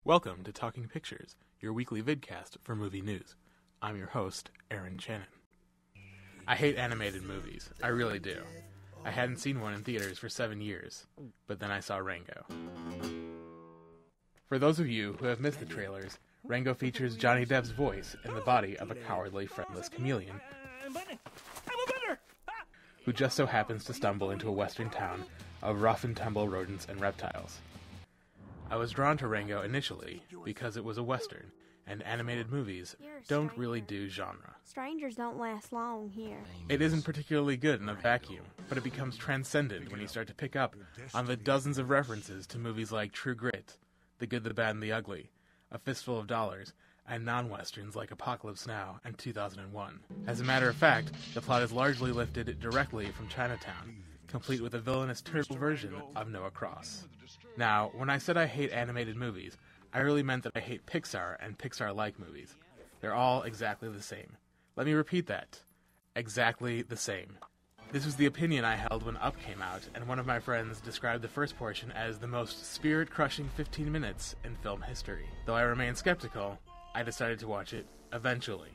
Welcome to Talking Pictures, your weekly vidcast for movie news. I'm your host, Aaron Channon. I hate animated movies. I really do. I hadn't seen one in theaters for 7 years, but then I saw Rango. For those of you who have missed the trailers, Rango features Johnny Depp's voice in the body of a cowardly, friendless chameleon who just so happens to stumble into a western town of rough-and-tumble rodents and reptiles. I was drawn to Rango initially because it was a western, and animated movies don't really do genre. Strangers don't last long here. It isn't particularly good in a vacuum, but it becomes transcendent when you start to pick up on the dozens of references to movies like True Grit, The Good, the Bad, and the Ugly, A Fistful of Dollars, and non-westerns like Apocalypse Now and 2001. As a matter of fact, the plot is largely lifted directly from Chinatown, complete with a villainous turtle version of Noah Cross. Now, when I said I hate animated movies, I really meant that I hate Pixar and Pixar-like movies. They're all exactly the same. Let me repeat that. Exactly the same. This was the opinion I held when Up came out, and one of my friends described the first portion as the most spirit-crushing 15 minutes in film history. Though I remain skeptical, I decided to watch it eventually.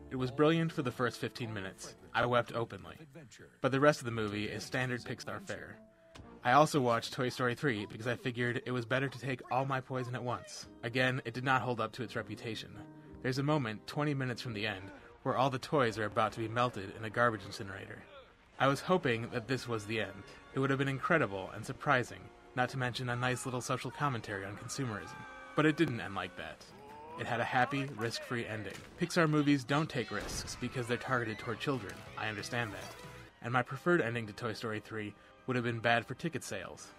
It was brilliant for the first 15 minutes. I wept openly. But the rest of the movie is standard Pixar fare. I also watched Toy Story 3 because I figured it was better to take all my poison at once. Again, it did not hold up to its reputation. There's a moment, 20 minutes from the end, where all the toys are about to be melted in a garbage incinerator. I was hoping that this was the end. It would have been incredible and surprising, not to mention a nice little social commentary on consumerism. But it didn't end like that. It had a happy, risk-free ending. Pixar movies don't take risks because they're targeted toward children. I understand that. And my preferred ending to Toy Story 3 would have been bad for ticket sales.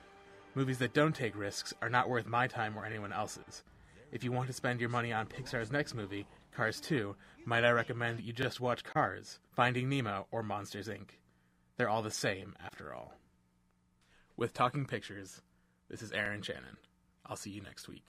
Movies that don't take risks are not worth my time or anyone else's. If you want to spend your money on Pixar's next movie, Cars 2, might I recommend you just watch Cars, Finding Nemo, or Monsters, Inc. They're all the same, after all. With Talking Pictures, this is Aaron Channon. I'll see you next week.